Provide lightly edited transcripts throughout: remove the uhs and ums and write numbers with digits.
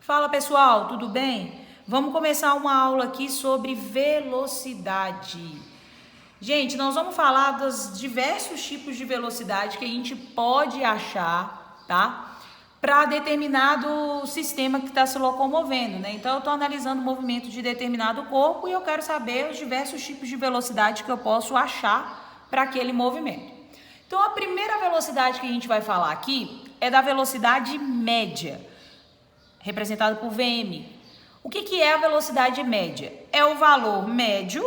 Fala pessoal, tudo bem? Vamos começar uma aula aqui sobre velocidade. Gente, nós vamos falar dos diversos tipos de velocidade que a gente pode achar, tá? Para determinado sistema que está se locomovendo, né? Então eu estou analisando o movimento de determinado corpo e eu quero saber os diversos tipos de velocidade que eu posso achar para aquele movimento. Então a primeira velocidade que a gente vai falar aqui é da velocidade média, representado por Vm. O que é a velocidade média? É o valor médio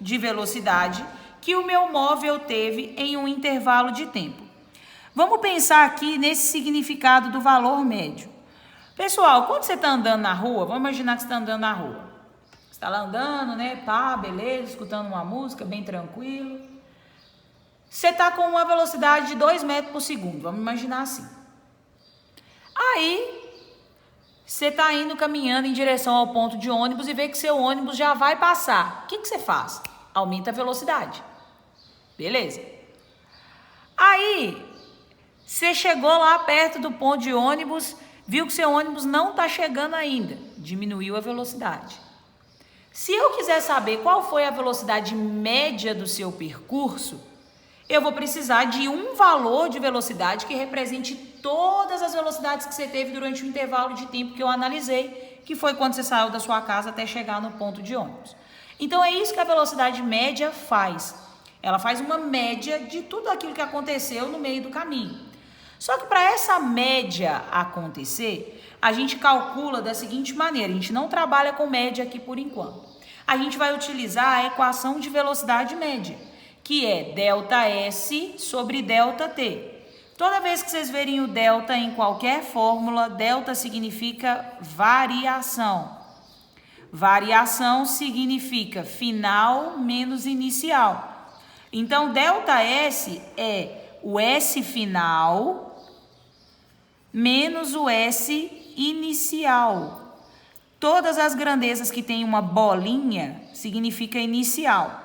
de velocidade que o meu móvel teve em um intervalo de tempo. Vamos pensar aqui nesse significado do valor médio. Pessoal, quando você está andando na rua, vamos imaginar que você está andando na rua. Você está lá andando, né? Pá, beleza, escutando uma música, bem tranquilo. Você está com uma velocidade de 2 metros por segundo, vamos imaginar assim. Aí, você está indo caminhando em direção ao ponto de ônibus e vê que seu ônibus já vai passar. O que você faz? Aumenta a velocidade. Beleza. Aí, você chegou lá perto do ponto de ônibus, viu que seu ônibus não está chegando ainda. Diminuiu a velocidade. Se eu quiser saber qual foi a velocidade média do seu percurso, eu vou precisar de um valor de velocidade que represente todas as velocidades que você teve durante o intervalo de tempo que eu analisei, que foi quando você saiu da sua casa até chegar no ponto de ônibus. Então é isso que a velocidade média faz. Ela faz uma média de tudo aquilo que aconteceu no meio do caminho. Só que para essa média acontecer, a gente calcula da seguinte maneira, a gente não trabalha com média aqui por enquanto. A gente vai utilizar a equação de velocidade média, que é ΔS sobre ΔT. Toda vez que vocês verem o delta em qualquer fórmula, delta significa variação. Variação significa final menos inicial. Então, ΔS é o S final menos o S inicial. Todas as grandezas que têm uma bolinha significa inicial.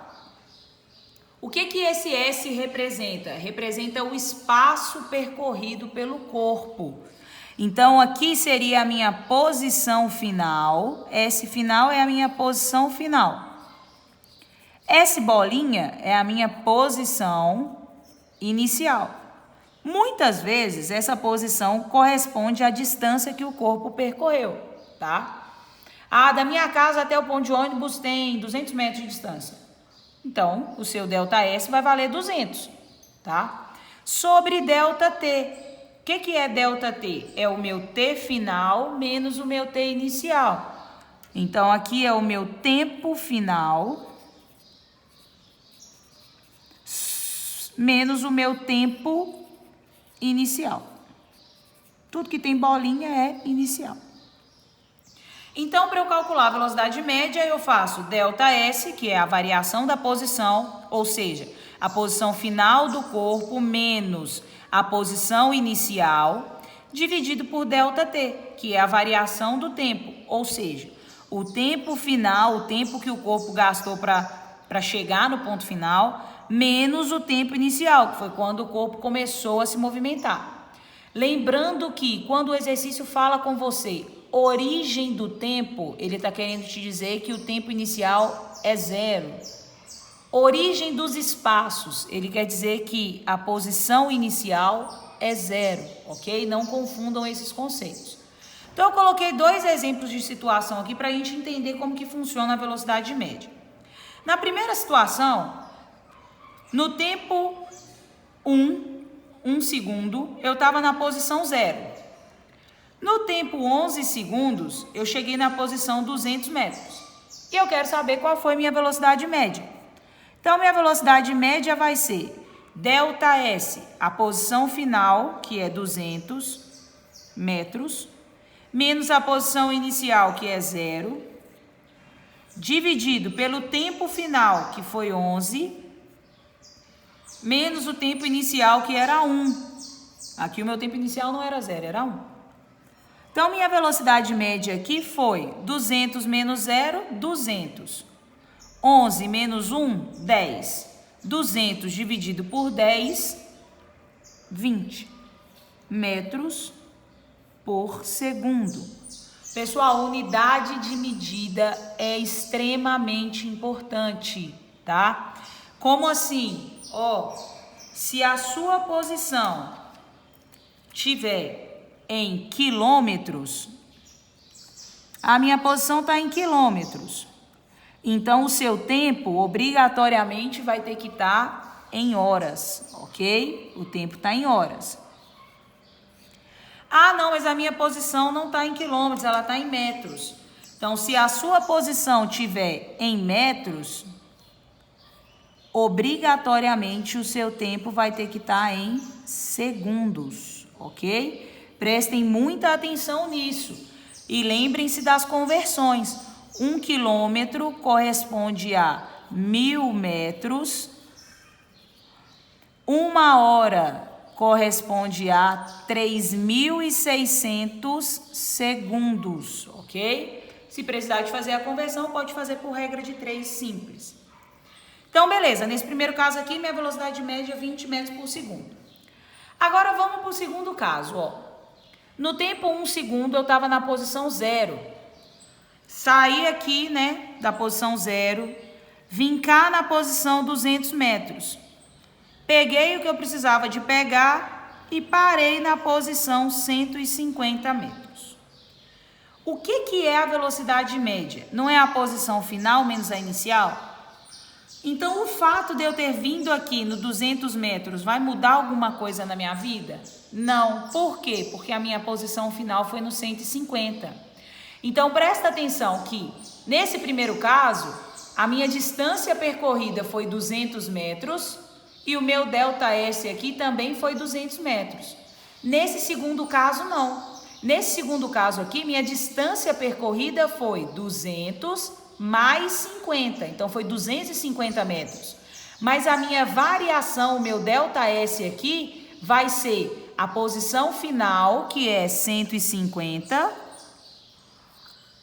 O que esse S representa? Representa o espaço percorrido pelo corpo. Então, aqui seria a minha posição final. S final é a minha posição final. S bolinha é a minha posição inicial. Muitas vezes, essa posição corresponde à distância que o corpo percorreu, tá? Da minha casa até o ponto de ônibus tem 200 metros de distância. Então, o seu ΔS vai valer 200, tá? Sobre ΔT. O que é ΔT? É o meu T final menos o meu T inicial. Então, aqui é o meu tempo final menos o meu tempo inicial. Tudo que tem bolinha é inicial. Então, para eu calcular a velocidade média, eu faço ΔS, que é a variação da posição, ou seja, a posição final do corpo menos a posição inicial, dividido por ΔT, que é a variação do tempo, ou seja, o tempo final, o tempo que o corpo gastou para chegar no ponto final, menos o tempo inicial, que foi quando o corpo começou a se movimentar. Lembrando que quando o exercício fala com você, origem do tempo, ele está querendo te dizer que o tempo inicial é 0. Origem dos espaços, ele quer dizer que a posição inicial é 0, ok? Não confundam esses conceitos. Então, eu coloquei 2 exemplos de situação aqui para a gente entender como que funciona a velocidade média. Na primeira situação, no tempo 1 segundo, eu estava na posição 0. No tempo 11 segundos, eu cheguei na posição 200 metros. E eu quero saber qual foi minha velocidade média. Então, minha velocidade média vai ser ΔS, a posição final, que é 200 metros, menos a posição inicial, que é 0, dividido pelo tempo final, que foi 11, menos o tempo inicial, que era 1. Aqui o meu tempo inicial não era 0, era 1. Então, minha velocidade média aqui foi 200 menos 0, 200. 11 menos 1, 10. 200 dividido por 10, 20 metros por segundo. Pessoal, unidade de medida é extremamente importante, tá? Como assim? Ó, se a sua posição tiver em quilômetros, a minha posição está em quilômetros. Então, o seu tempo, obrigatoriamente, vai ter que estar em horas, ok? O tempo está em horas. Ah, não, mas a minha posição não está em quilômetros, ela está em metros. Então, se a sua posição estiver em metros, obrigatoriamente o seu tempo vai ter que estar em segundos, ok? Prestem muita atenção nisso. E lembrem-se das conversões. 1 quilômetro corresponde a 1000 metros. 1 hora corresponde a 3.600 segundos, ok? Se precisar de fazer a conversão, pode fazer por regra de 3 simples. Então, beleza. Nesse primeiro caso aqui, minha velocidade média é 20 metros por segundo. Agora, vamos para o segundo caso, ó. No tempo 1 segundo, eu estava na posição 0. Saí aqui, né, da posição 0. Vim cá na posição 200 metros. Peguei o que eu precisava de pegar e parei na posição 150 metros. O que é a velocidade média? Não é a posição final menos a inicial? Então, o fato de eu ter vindo aqui no 200 metros vai mudar alguma coisa na minha vida? Não. Por quê? Porque a minha posição final foi no 150. Então, presta atenção que, nesse primeiro caso, a minha distância percorrida foi 200 metros e o meu ΔS aqui também foi 200 metros. Nesse segundo caso, não. Nesse segundo caso aqui, minha distância percorrida foi 200 mais 50, então foi 250 metros. Mas a minha variação, o meu ΔS aqui, vai ser a posição final, que é 150,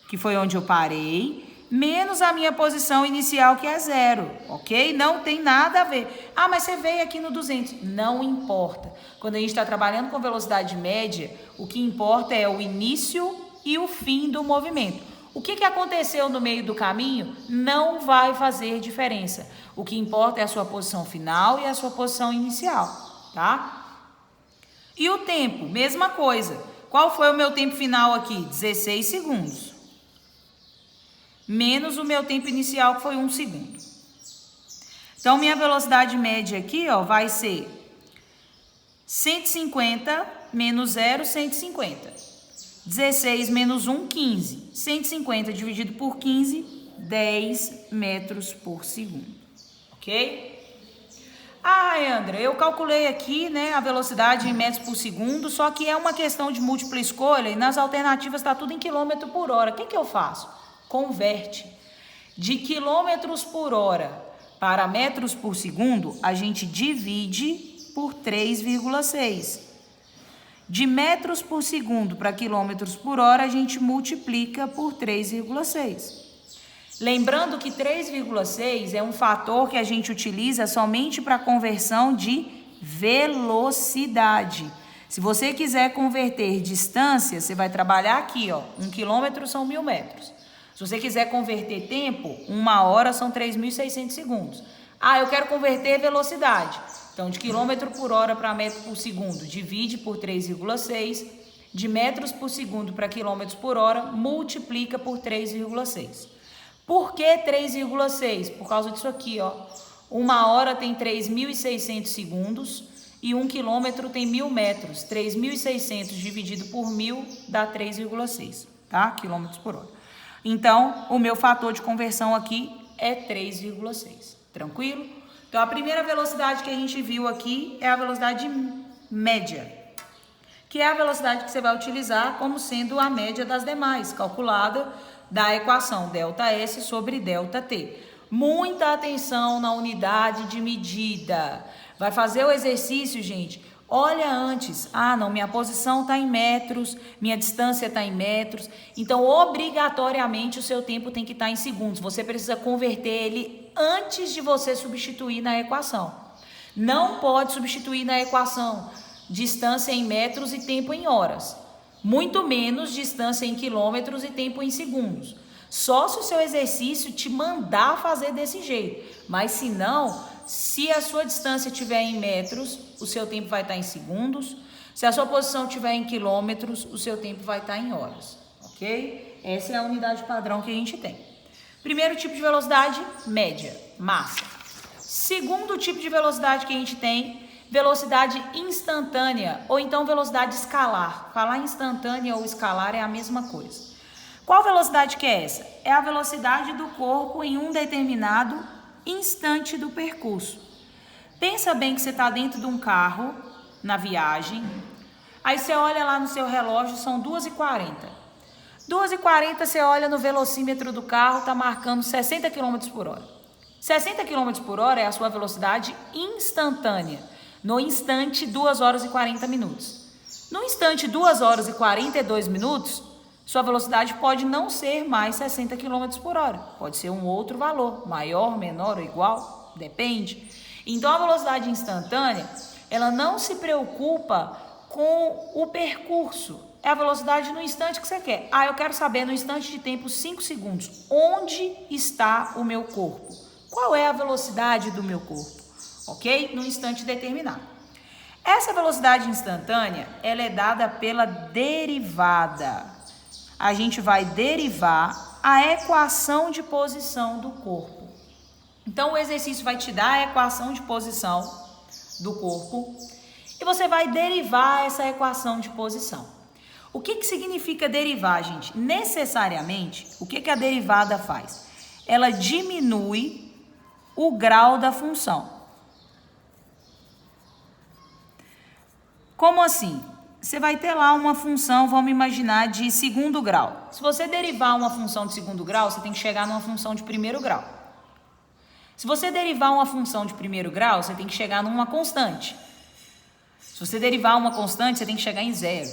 que foi onde eu parei, menos a minha posição inicial, que é 0, ok? Não tem nada a ver. Ah, mas você veio aqui no 200. Não importa. Quando a gente está trabalhando com velocidade média, o que importa é o início e o fim do movimento. O que aconteceu no meio do caminho não vai fazer diferença. O que importa é a sua posição final e a sua posição inicial, tá? E o tempo, mesma coisa. Qual foi o meu tempo final aqui? 16 segundos. Menos o meu tempo inicial, que foi 1 segundo. Então, minha velocidade média aqui, ó, vai ser 150 menos 0, 150. 16 menos 1, 15. 150 dividido por 15, 10 metros por segundo. Ok? Ah, André, eu calculei aqui, né, a velocidade em metros por segundo, só que é uma questão de múltipla escolha e nas alternativas está tudo em quilômetro por hora. O que eu faço? Converte. De quilômetros por hora para metros por segundo, a gente divide por 3,6. De metros por segundo para quilômetros por hora, a gente multiplica por 3,6. Lembrando que 3,6 é um fator que a gente utiliza somente para conversão de velocidade. Se você quiser converter distância, você vai trabalhar aqui, ó. 1 quilômetro são 1000 metros. Se você quiser converter tempo, 1 hora são 3.600 segundos. Ah, eu quero converter velocidade. Então, de quilômetro por hora para metro por segundo, divide por 3,6. De metros por segundo para quilômetros por hora, multiplica por 3,6. Por que 3,6? Por causa disso aqui, ó. 1 hora tem 3.600 segundos e 1 quilômetro tem 1000 metros. 3.600 dividido por 1000 dá 3,6, tá? Quilômetros por hora. Então, o meu fator de conversão aqui é 3,6. Tranquilo? Então, a primeira velocidade que a gente viu aqui é a velocidade média, que é a velocidade que você vai utilizar como sendo a média das demais, calculada da equação ΔS sobre ΔT. Muita atenção na unidade de medida. Vai fazer o exercício, gente. Olha antes. Ah, não, minha posição está em metros, minha distância está em metros. Então, obrigatoriamente, o seu tempo tem que estar em segundos. Você precisa converter ele antes de você substituir na equação. Não pode substituir na equação distância em metros e tempo em horas. Muito menos distância em quilômetros e tempo em segundos. Só se o seu exercício te mandar fazer desse jeito. Mas se não, se a sua distância estiver em metros, o seu tempo vai estar em segundos. Se a sua posição estiver em quilômetros, o seu tempo vai estar em horas. Ok? Essa é a unidade padrão que a gente tem. Primeiro tipo de velocidade, média, massa. Segundo tipo de velocidade que a gente tem, velocidade instantânea ou então velocidade escalar. Falar instantânea ou escalar é a mesma coisa. Qual velocidade que é essa? É a velocidade do corpo em um determinado instante do percurso. Pensa bem que você está dentro de um carro, na viagem, aí você olha lá no seu relógio, são 2h40. 2h40 você olha no velocímetro do carro, está marcando 60 km por hora. 60 km por hora é a sua velocidade instantânea. No instante, 2 horas e 40 minutos. No instante, 2 horas e 42 minutos, sua velocidade pode não ser mais 60 km por hora. Pode ser um outro valor, maior, menor ou igual, depende. Então, a velocidade instantânea, ela não se preocupa com o percurso. É a velocidade no instante que você quer. Eu quero saber no instante de tempo 5 segundos, onde está o meu corpo? Qual é a velocidade do meu corpo? Ok? No instante determinado. Essa velocidade instantânea, ela é dada pela derivada. A gente vai derivar a equação de posição do corpo. Então, o exercício vai te dar a equação de posição do corpo e você vai derivar essa equação de posição. O que significa derivar, gente? Necessariamente, o que a derivada faz? Ela diminui o grau da função. Como assim? Você vai ter lá uma função, vamos imaginar, de segundo grau. Se você derivar uma função de segundo grau, você tem que chegar numa função de primeiro grau. Se você derivar uma função de primeiro grau, você tem que chegar numa constante. Se você derivar uma constante, você tem que chegar em zero.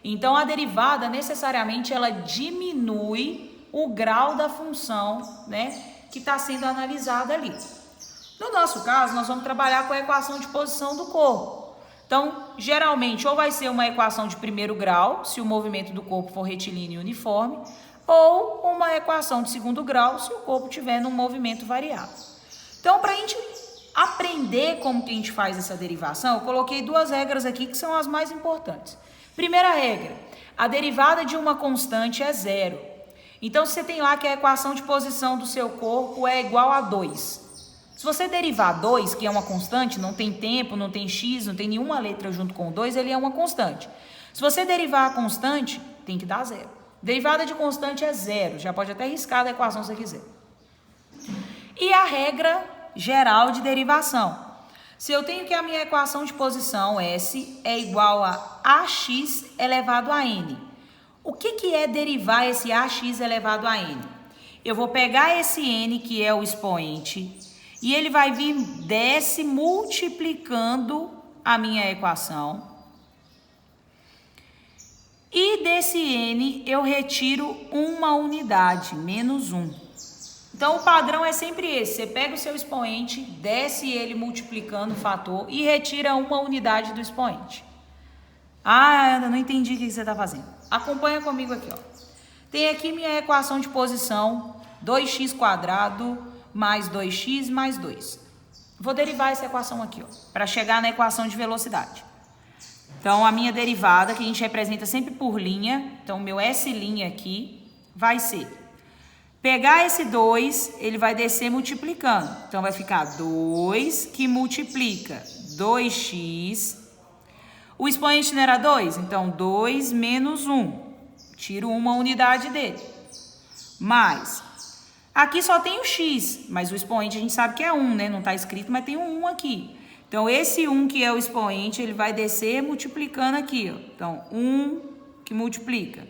Então, a derivada, necessariamente, ela diminui o grau da função, né, que está sendo analisada ali. No nosso caso, nós vamos trabalhar com a equação de posição do corpo. Então, geralmente, ou vai ser uma equação de primeiro grau, se o movimento do corpo for retilíneo e uniforme, ou uma equação de segundo grau, se o corpo tiver num movimento variável. Então, para a gente aprender como que a gente faz essa derivação, eu coloquei 2 regras aqui que são as mais importantes. Primeira regra, a derivada de uma constante é zero. Então, se você tem lá que a equação de posição do seu corpo é igual a 2. Se você derivar 2, que é uma constante, não tem tempo, não tem x, não tem nenhuma letra junto com o 2, ele é uma constante. Se você derivar a constante, tem que dar zero. Derivada de constante é zero, já pode até riscar da equação se você quiser. E a regra geral de derivação. Se eu tenho que a minha equação de posição, S, é igual a AX elevado a N. O que é derivar esse AX elevado a N? Eu vou pegar esse N, que é o expoente, e ele vai vir, desce multiplicando a minha equação. E desse N eu retiro uma unidade, menos 1. Então, o padrão é sempre esse. Você pega o seu expoente, desce ele multiplicando o fator e retira uma unidade do expoente. Ana, não entendi o que você está fazendo. Acompanha comigo aqui, ó. Tem aqui minha equação de posição, 2x² mais 2x mais 2. Vou derivar essa equação aqui, ó, para chegar na equação de velocidade. Então, a minha derivada, que a gente representa sempre por linha, então o meu S' aqui vai ser, pegar esse 2, ele vai descer multiplicando. Então, vai ficar 2 que multiplica 2x. O expoente não era 2? Então, 2 menos 1. Tiro uma unidade dele. Mais... Aqui só tem o x, mas o expoente a gente sabe que é 1, né? Não está escrito, mas tem um 1 aqui. Então, esse 1 que é o expoente, ele vai descer multiplicando aqui, ó. Então, 1 que multiplica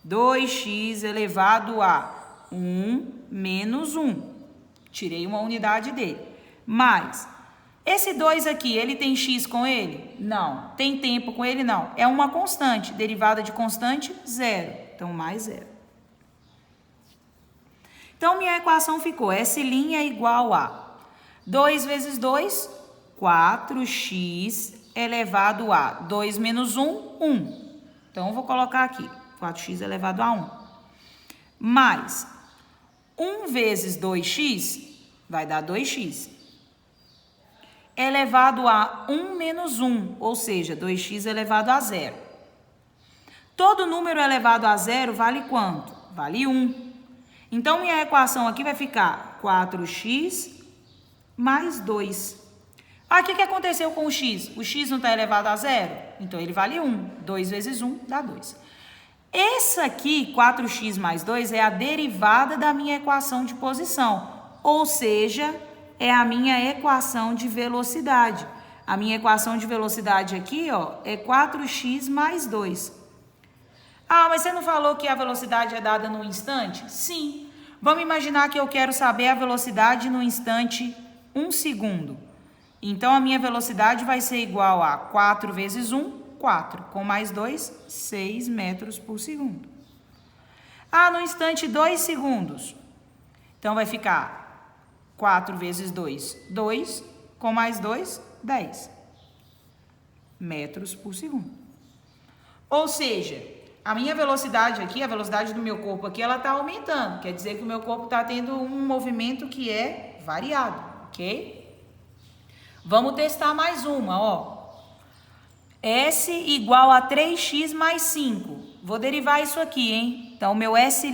2x elevado a 1 menos 1. Tirei uma unidade dele. Mais, esse 2 aqui, ele tem x com ele? Não. Tem tempo com ele? Não. É uma constante. Derivada de constante, 0. Então, mais 0. Então, minha equação ficou S' é igual a 2 vezes 2, 4x elevado a 2 menos 1, 1. Então, eu vou colocar aqui, 4x elevado a 1. Mais 1 vezes 2x vai dar 2x. Elevado a 1 menos 1, ou seja, 2x elevado a 0. Todo número elevado a 0 vale quanto? Vale 1. Então, minha equação aqui vai ficar 4x mais 2. Ah, o que aconteceu com o x? O x não está elevado a 0? Então, ele vale 1. 2 vezes 1 dá 2. Essa aqui, 4x mais 2, é a derivada da minha equação de posição. Ou seja, é a minha equação de velocidade. A minha equação de velocidade aqui, ó, é 4x mais 2. Ah, mas você não falou que a velocidade é dada no instante? Sim. Vamos imaginar que eu quero saber a velocidade no instante 1 segundo. Então, a minha velocidade vai ser igual a 4 vezes 1, 4. Com mais 2, 6 metros por segundo. Ah, no instante 2 segundos. Então, vai ficar 4 vezes 2, 2. Com mais 2, 10 metros por segundo. Ou seja, a minha velocidade aqui, a velocidade do meu corpo aqui, ela está aumentando. Quer dizer que o meu corpo está tendo um movimento que é variado, ok? Vamos testar mais uma, ó. S igual a 3x mais 5. Vou derivar isso aqui, hein? Então, o meu S'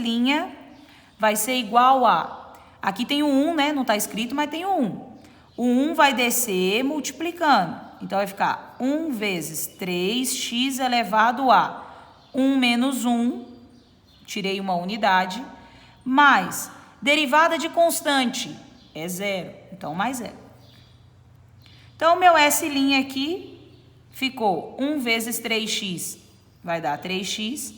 vai ser igual a... Aqui tem o 1, né? Não está escrito, mas tem o 1. O 1 vai descer multiplicando. Então, vai ficar 1 vezes 3x elevado a 1 menos 1. Tirei uma unidade. Mais derivada de constante é 0. Então, mais 0. Então, o meu S' aqui ficou 1 vezes 3x, vai dar 3x.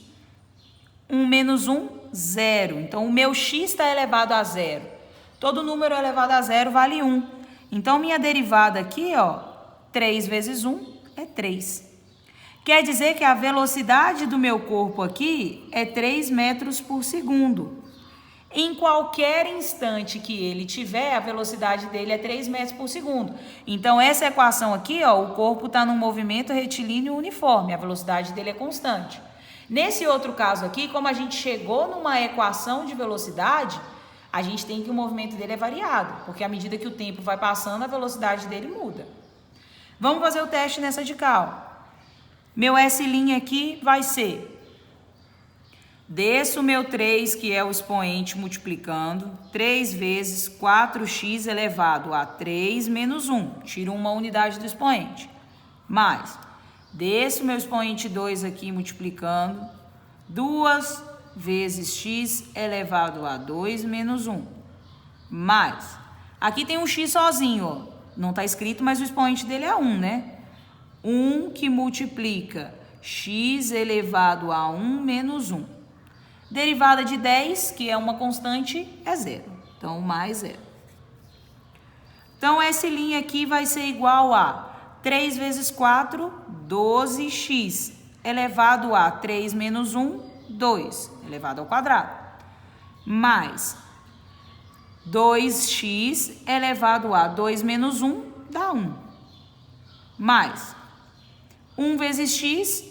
1 menos 1, 0. Então, o meu x está elevado a 0. Todo número elevado a 0 vale 1. Então, minha derivada aqui, ó, 3 vezes 1 é 3. Quer dizer que a velocidade do meu corpo aqui é 3 metros por segundo. Em qualquer instante que ele tiver, a velocidade dele é 3 metros por segundo. Então, essa equação aqui, ó, o corpo está num movimento retilíneo uniforme, a velocidade dele é constante. Nesse outro caso aqui, como a gente chegou numa equação de velocidade, a gente tem que o movimento dele é variado, porque à medida que o tempo vai passando, a velocidade dele muda. Vamos fazer o teste nessa de cá, ó. Meu S' aqui vai ser... Desço o meu 3, que é o expoente, multiplicando. 3 vezes 4x elevado a 3 menos 1. Tiro uma unidade do expoente. Mais, desço o meu expoente 2 aqui, multiplicando. 2 vezes x elevado a 2 menos 1. Mais, aqui tem um x sozinho, ó. Não está escrito, mas o expoente dele é 1, né? 1 que multiplica x elevado a 1 menos 1. Derivada de 10, que é uma constante, é 0. Então, mais 0. Então, S' aqui vai ser igual a 3 vezes 4, 12x, elevado a 3 menos 1, 2, elevado ao quadrado. Mais 2x elevado a 2 menos 1, dá 1. Mais 1 vezes x,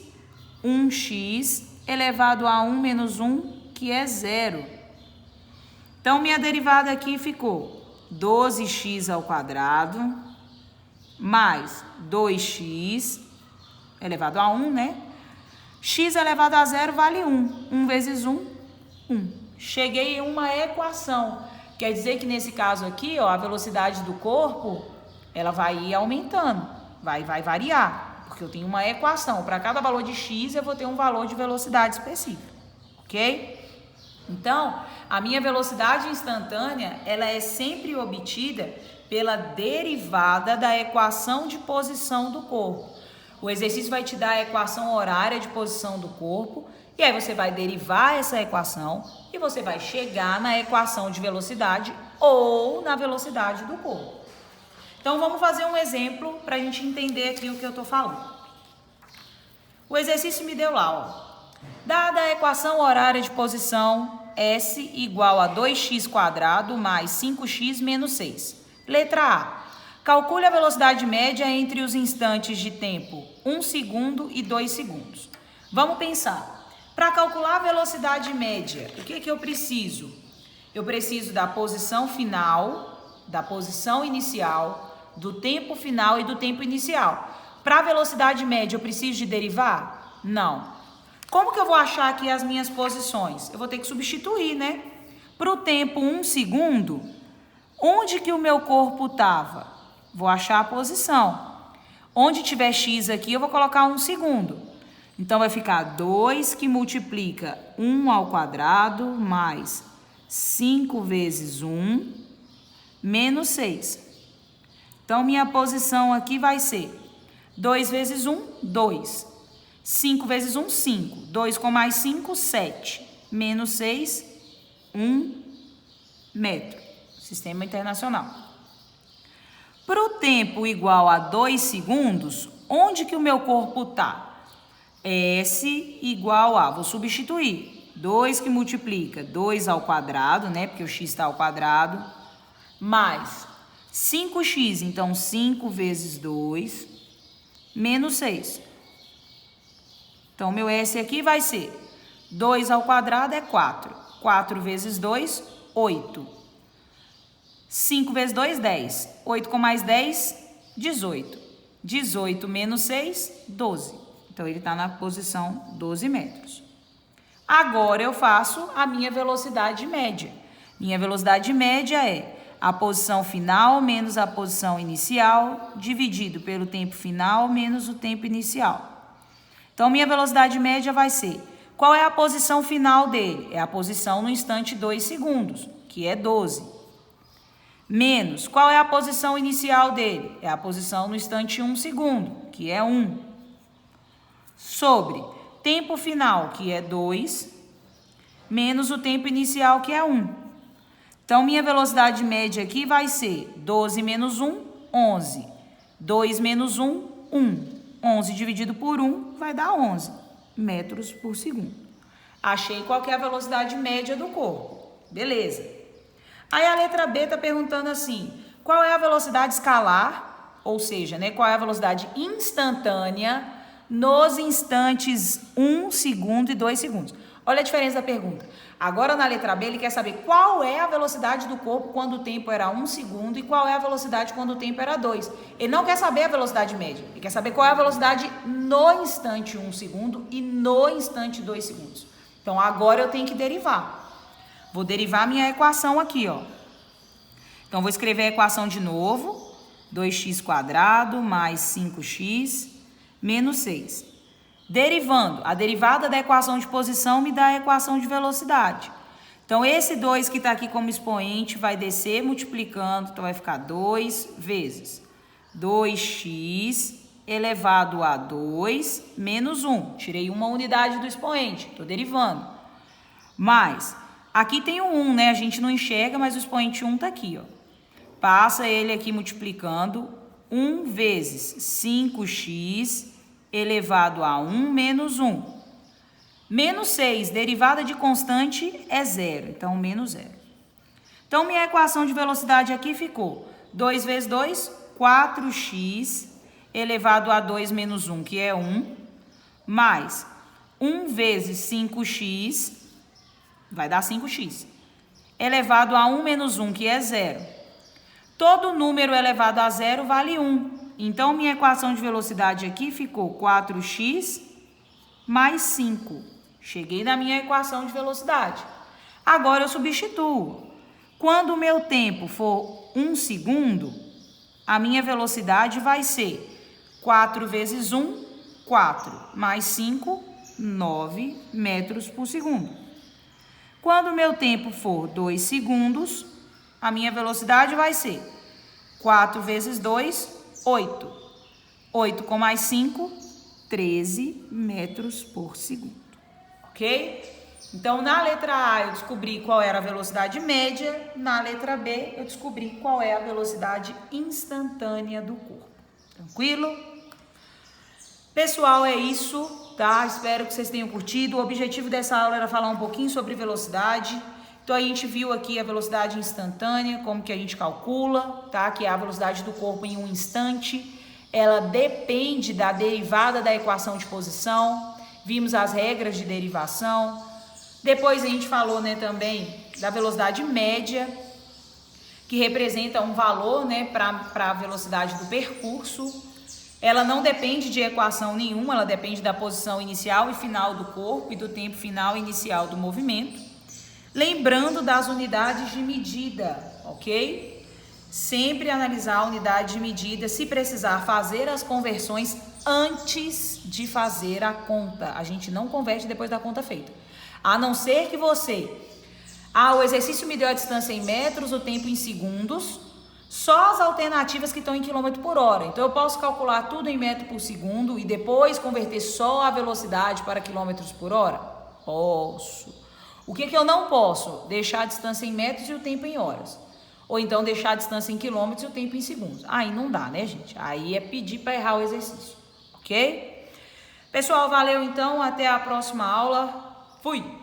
1x, elevado a 1 menos 1, que é 0. Então, minha derivada aqui ficou 12x ao quadrado, mais 2x, elevado a 1, né? X elevado a 0 vale 1. 1 vezes 1, 1. Cheguei em uma equação. Quer dizer que nesse caso aqui, ó, a velocidade do corpo, ela vai ir aumentando, vai variar. Porque eu tenho uma equação. Para cada valor de x, eu vou ter um valor de velocidade específico. Ok? Então, a minha velocidade instantânea, ela é sempre obtida pela derivada da equação de posição do corpo. O exercício vai te dar a equação horária de posição do corpo, e aí você vai derivar essa equação e você vai chegar na equação de velocidade ou na velocidade do corpo. Então, vamos fazer um exemplo para a gente entender aqui o que eu estou falando. O exercício me deu lá, ó. Dada a equação horária de posição, S igual a 2x² mais 5x menos 6. Letra A. Calcule a velocidade média entre os instantes de tempo 1 segundo e 2 segundos. Vamos pensar. Para calcular a velocidade média, o que eu preciso? Eu preciso da posição final, da posição inicial, do tempo final e do tempo inicial. Para a velocidade média, eu preciso de derivar? Não. Como que eu vou achar aqui as minhas posições? Eu vou ter que substituir, né? Para o tempo 1 segundo, onde que o meu corpo estava? Vou achar a posição. Onde tiver x aqui, eu vou colocar 1 segundo. Então, vai ficar 2 que multiplica 1 ao quadrado mais 5 vezes 1 menos 6. Então, minha posição aqui vai ser 2 vezes 1, 2. 5 vezes 1, 5. 2 com mais 5, 7. Menos 6, 1 metro. Sistema internacional. Para o tempo igual a 2 segundos, onde que o meu corpo está? S igual a, vou substituir, 2 que multiplica 2 ao quadrado, né? Porque o x está ao quadrado, mais 5x, então 5 vezes 2, menos 6. Então, meu S aqui vai ser 2 ao quadrado é 4. 4 vezes 2, 8. 5 vezes 2, 10. 8 com mais 10, 18. 18 menos 6, 12. Então, ele está na posição 12 metros. Agora, eu faço a minha velocidade média. Minha velocidade média é a posição final menos a posição inicial, dividido pelo tempo final menos o tempo inicial. Então, minha velocidade média vai ser, qual é a posição final dele? É a posição no instante 2 segundos, que é 12. Menos, qual é a posição inicial dele? É a posição no instante 1 segundo, que é 1. Sobre tempo final, que é 2, menos o tempo inicial, que é 1. Então, minha velocidade média aqui vai ser 12 menos 1, 11. 2 menos 1, 1. 11 dividido por 1 vai dar 11 metros por segundo. Achei qual que é a velocidade média do corpo. Beleza. Aí a letra B está perguntando assim, qual é a velocidade escalar, ou seja, né, qual é a velocidade instantânea nos instantes 1 segundo e 2 segundos. Olha a diferença da pergunta. Agora, na letra B, ele quer saber qual é a velocidade do corpo quando o tempo era 1 segundo e qual é a velocidade quando o tempo era 2. Ele não quer saber a velocidade média. Ele quer saber qual é a velocidade no instante 1 segundo e no instante 2 segundos. Então, agora eu tenho que derivar. Vou derivar minha equação aqui, ó. Então, vou escrever a equação de novo. 2x² mais 5x menos 6. Derivando, a derivada da equação de posição me dá a equação de velocidade. Então, esse 2 que está aqui como expoente vai descer multiplicando, então vai ficar 2 vezes 2x elevado a 2 menos 1. Tirei uma unidade do expoente, estou derivando. Mais, aqui tem o 1, né? A gente não enxerga, mas o expoente 1 está aqui, ó. Passa ele aqui multiplicando 1 vezes 5x elevado a 1 menos 1. Menos 6, derivada de constante é 0, então menos 0. Então, minha equação de velocidade aqui ficou 2 vezes 2, 4x elevado a 2 menos 1, que é 1, mais 1 vezes 5x, vai dar 5x, elevado a 1 menos 1, que é 0. Todo número elevado a 0 vale 1. Então, minha equação de velocidade aqui ficou 4x mais 5. Cheguei na minha equação de velocidade. Agora, eu substituo. Quando o meu tempo for 1 segundo, a minha velocidade vai ser 4 vezes 1, 4, mais 5, 9 metros por segundo. Quando o meu tempo for 2 segundos, a minha velocidade vai ser 4 vezes 2, 8. 8 com mais 5, 13 metros por segundo. Ok? Então, na letra A, eu descobri qual era a velocidade média. Na letra B, eu descobri qual é a velocidade instantânea do corpo. Tranquilo? Pessoal, é isso, tá? Espero que vocês tenham curtido. O objetivo dessa aula era falar um pouquinho sobre velocidade. Então, a gente viu aqui a velocidade instantânea, como que a gente calcula, tá? Que é a velocidade do corpo em um instante. Ela depende da derivada da equação de posição. vimos as regras de derivação. Depois a gente falou, né, também da velocidade média, que representa um valor, né, para a velocidade do percurso. Ela não depende de equação nenhuma, ela depende da posição inicial e final do corpo e do tempo final e inicial do movimento. Lembrando das unidades de medida, ok? Sempre analisar a unidade de medida, se precisar fazer as conversões antes de fazer a conta. A gente não converte depois da conta feita. A não ser que você... o exercício me deu a distância em metros, o tempo em segundos, só as alternativas que estão em quilômetro por hora. Então, eu posso calcular tudo em metro por segundo e depois converter só a velocidade para quilômetros por hora? Posso. O que eu não posso? Deixar a distância em metros e o tempo em horas. Ou então deixar a distância em quilômetros e o tempo em segundos. Aí não dá, né, gente? Aí é pedir para errar o exercício, ok? Pessoal, valeu então. Até a próxima aula. Fui!